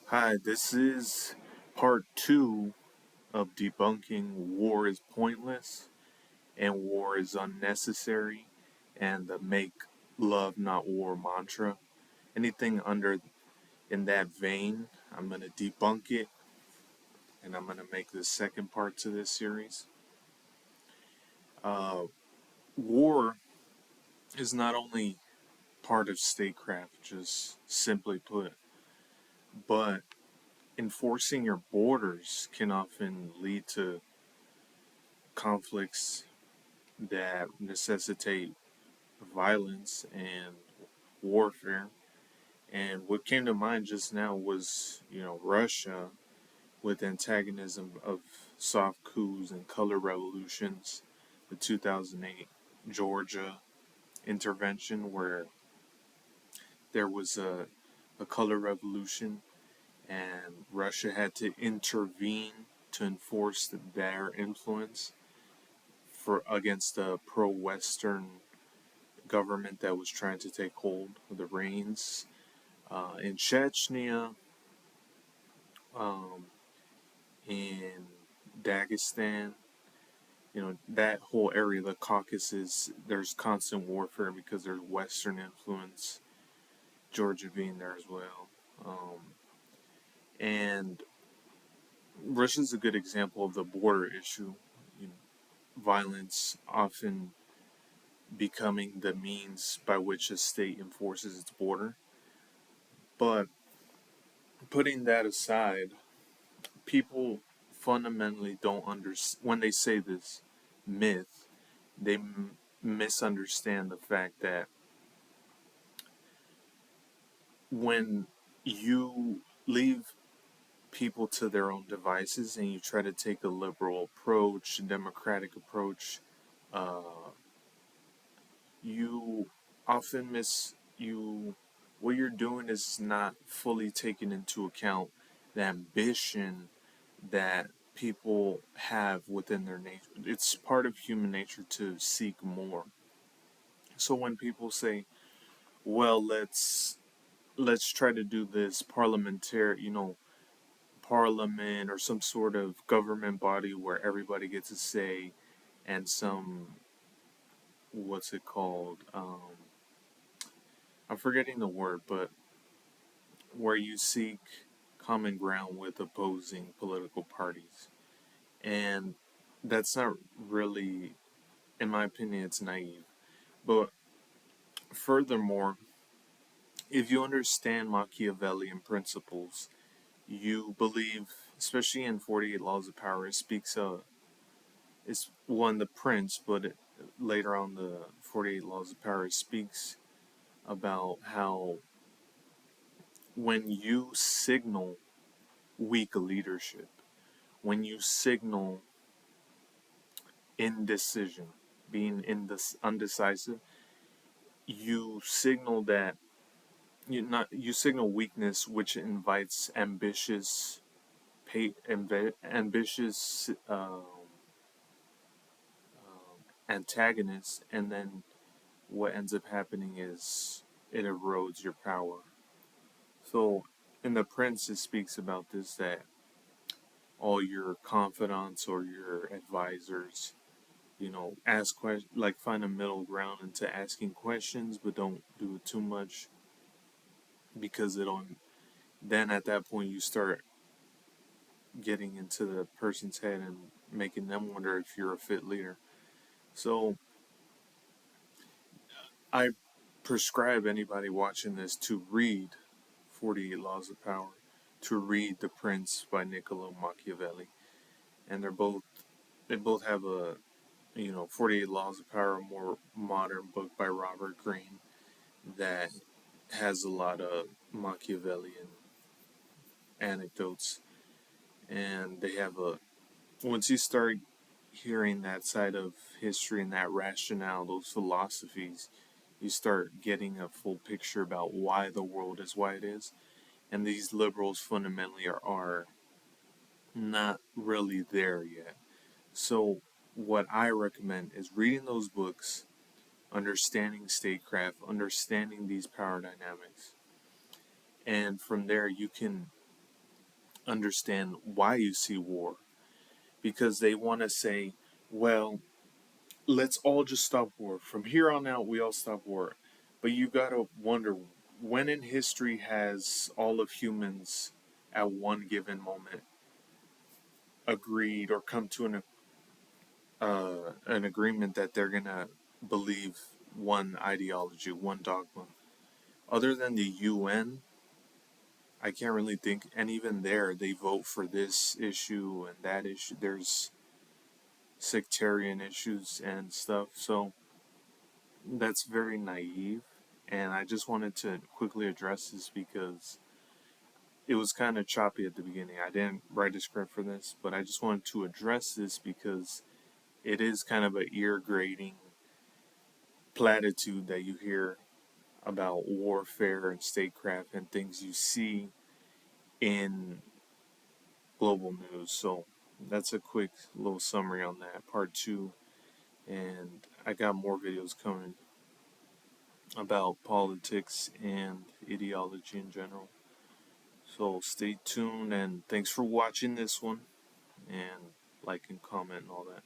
Hi, this is part two of debunking war is pointless and war is unnecessary and the make love not war mantra. Anything under in that vein, I'm going to debunk it and I'm going to make the second part to this series. Uh, War is not only part of statecraft, just simply put, but enforcing your borders can often lead to conflicts that necessitate violence and warfare. And what came to mind just now was, Russia with antagonism of soft coups and color revolutions, the 2008 Georgia intervention, where there was a color revolution and Russia had to intervene to enforce their influence for against a pro-Western government that was trying to take hold of the reins in Chechnya, um, in Dagestan. That whole area, the Caucasus. There's constant warfare because there's Western influence. Georgia being there as well, and Russia's a good example of the border issue. You know, Violence often becoming the means by which a state enforces its border. But putting that aside, people fundamentally don't understand when they say this myth. They misunderstand the fact that when you leave people to their own devices and you try to take a liberal approach, a democratic approach, uh, you often miss you. What you're doing is not fully taking into account the ambition that people have within their nature. It's part of human nature to seek more. So when people say, "Well, let's try to do this parliamentary, parliament or some sort of government body where everybody gets a say and some what's it called? I'm forgetting the word, but where you seek common ground with opposing political parties." And that's not really, in my opinion, it's naive. But furthermore, if you understand Machiavellian principles, you believe, especially in 48 Laws of Power, it speaks of, it's one, the prince, but later on, the 48 Laws of Power speaks about how when you signal weak leadership, when you signal indecision, being undecisive, you signal that you signal weakness, which invites ambitious antagonists, and then what ends up happening is it erodes your power. So, in the Prince, it speaks about this, that all your confidants or your advisors, ask questions, like find a middle ground into asking questions, but don't do it too much because it'll. Then at that point, you start getting into the person's head and making them wonder if you're a fit leader. So I prescribe anybody watching this to read 48 Laws of Power, to read The Prince by Niccolo Machiavelli. And they both have 48 Laws of Power, a more modern book by Robert Greene that has a lot of Machiavellian anecdotes. And they have once you start hearing that side of history and that rationale, those philosophies, you start getting a full picture about why the world is why it is. And these liberals fundamentally are not really there yet. So, what I recommend is reading those books, understanding statecraft, understanding these power dynamics. And from there, you can understand why you see war, because they want to say, well, let's all just stop war. From here on out, we all stop war. But you gotta wonder, when in history has all of humans at one given moment agreed or come to an agreement that they're gonna believe one ideology, one dogma? Other than the UN, I can't really think. And even there, they vote for this issue and that issue. There's sectarian issues and stuff. So that's very naive. And I just wanted to quickly address this because it was kind of choppy at the beginning. I didn't write a script for this, but I just wanted to address this because it is kind of a ear grating platitude that you hear about warfare and statecraft and things you see in global news. So that's a quick little summary on that, part two. And I got more videos coming about politics and ideology in general. So stay tuned and thanks for watching this one and like and comment and all that.